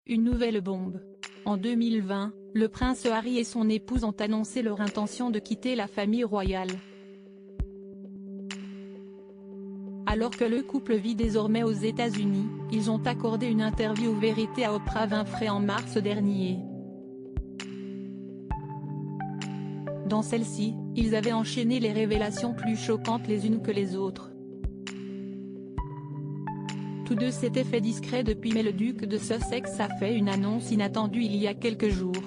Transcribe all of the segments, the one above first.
Une nouvelle bombe. En 2020, le prince Harry et son épouse ont annoncé leur intention de quitter la famille royale. Alors que le couple vit désormais aux États-Unis, ils ont accordé une interview Vérité à Oprah Winfrey en mars dernier. Dans celle-ci, ils avaient enchaîné les révélations plus choquantes les unes que les autres. Tous deux s'étaient fait discrets depuis, mais le duc de Sussex a fait une annonce inattendue il y a quelques jours.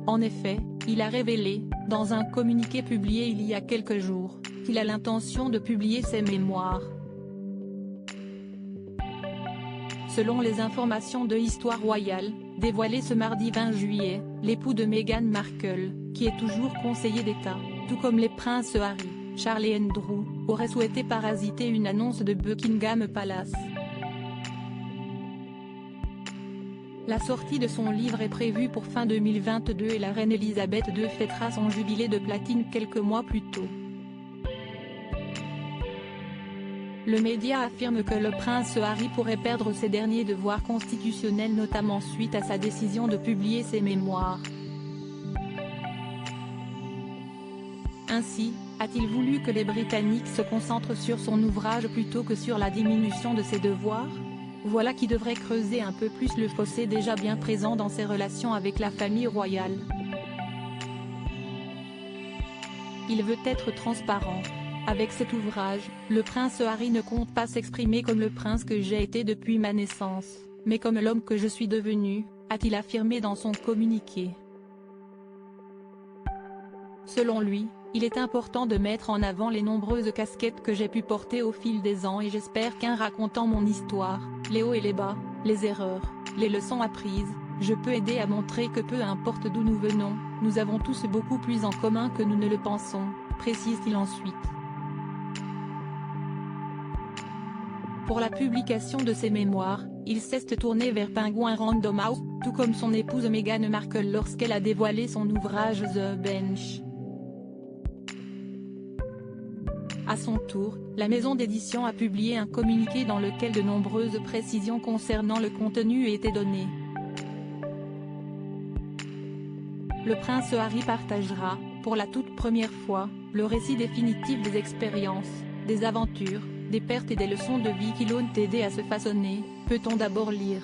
En effet, il a révélé, dans un communiqué publié il y a quelques jours, qu'il a l'intention de publier ses mémoires. Selon les informations de Histoire Royale, dévoilées ce mardi 20 juillet, l'époux de Meghan Markle, qui est toujours conseiller d'État, tout comme les princes Harry, Charles et Andrew, aurait souhaité parasiter une annonce de Buckingham Palace. La sortie de son livre est prévue pour fin 2022 et la reine Elisabeth II fêtera son jubilé de platine quelques mois plus tôt. Le média affirme que le prince Harry pourrait perdre ses derniers devoirs constitutionnels, notamment suite à sa décision de publier ses mémoires. Ainsi, a-t-il voulu que les Britanniques se concentrent sur son ouvrage plutôt que sur la diminution de ses devoirs? Voilà qui devrait creuser un peu plus le fossé déjà bien présent dans ses relations avec la famille royale. Il veut être transparent. Avec cet ouvrage, le prince Harry ne compte pas s'exprimer comme le prince que j'ai été depuis ma naissance, mais comme l'homme que je suis devenu, a-t-il affirmé dans son communiqué. Selon lui, il est important de mettre en avant les nombreuses casquettes que j'ai pu porter au fil des ans et j'espère qu'en racontant mon histoire, les hauts et les bas, les erreurs, les leçons apprises, je peux aider à montrer que peu importe d'où nous venons, nous avons tous beaucoup plus en commun que nous ne le pensons, précise-t-il ensuite. Pour la publication de ses mémoires, il s'est tourné vers Penguin Random House, tout comme son épouse Meghan Markle lorsqu'elle a dévoilé son ouvrage The Bench. À son tour, la maison d'édition a publié un communiqué dans lequel de nombreuses précisions concernant le contenu étaient données. Le prince Harry partagera, pour la toute première fois, le récit définitif des expériences, des aventures, des pertes et des leçons de vie qui l'ont aidé à se façonner, peut-on d'abord lire.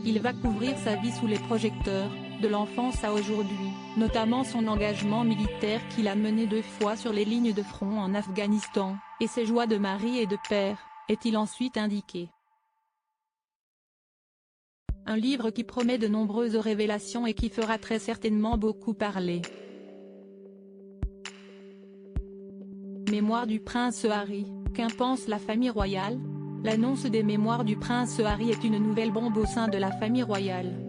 Il va couvrir sa vie sous les projecteurs, de l'enfance à aujourd'hui, notamment son engagement militaire qu'il a mené 2 fois sur les lignes de front en Afghanistan, et ses joies de mari et de père, est-il ensuite indiqué. Un livre qui promet de nombreuses révélations et qui fera très certainement beaucoup parler. Mémoires du prince Harry, qu'en pense la famille royale? L'annonce des mémoires du prince Harry est une nouvelle bombe au sein de la famille royale.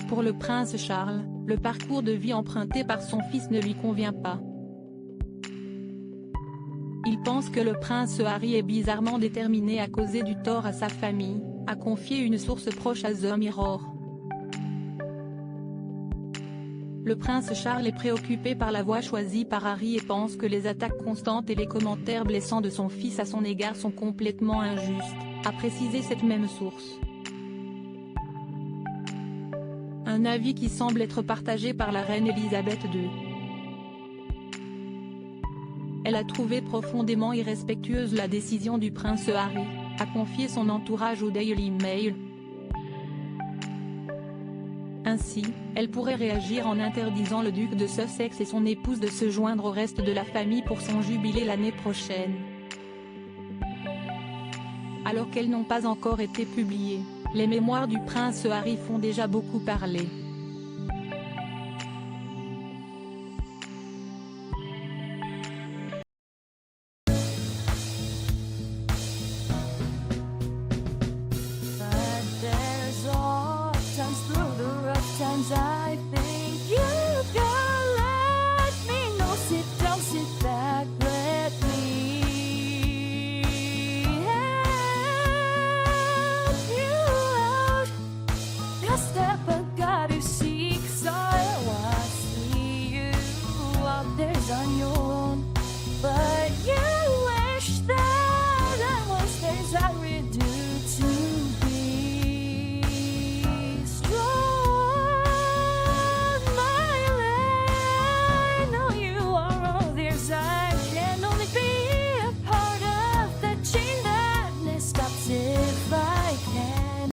Pour le prince Charles, le parcours de vie emprunté par son fils ne lui convient pas. Il pense que le prince Harry est bizarrement déterminé à causer du tort à sa famille, a confié une source proche à The Mirror. Le prince Charles est préoccupé par la voie choisie par Harry et pense que les attaques constantes et les commentaires blessants de son fils à son égard sont complètement injustes, a précisé cette même source. Un avis qui semble être partagé par la reine Elisabeth II. Elle a trouvé profondément irrespectueuse la décision du prince Harry, a confié son entourage au Daily Mail. Ainsi, elle pourrait réagir en interdisant le duc de Sussex et son épouse de se joindre au reste de la famille pour son jubilé l'année prochaine. Alors qu'elles n'ont pas encore été publiées, les mémoires du prince Harry font déjà beaucoup parler. Times through the rough times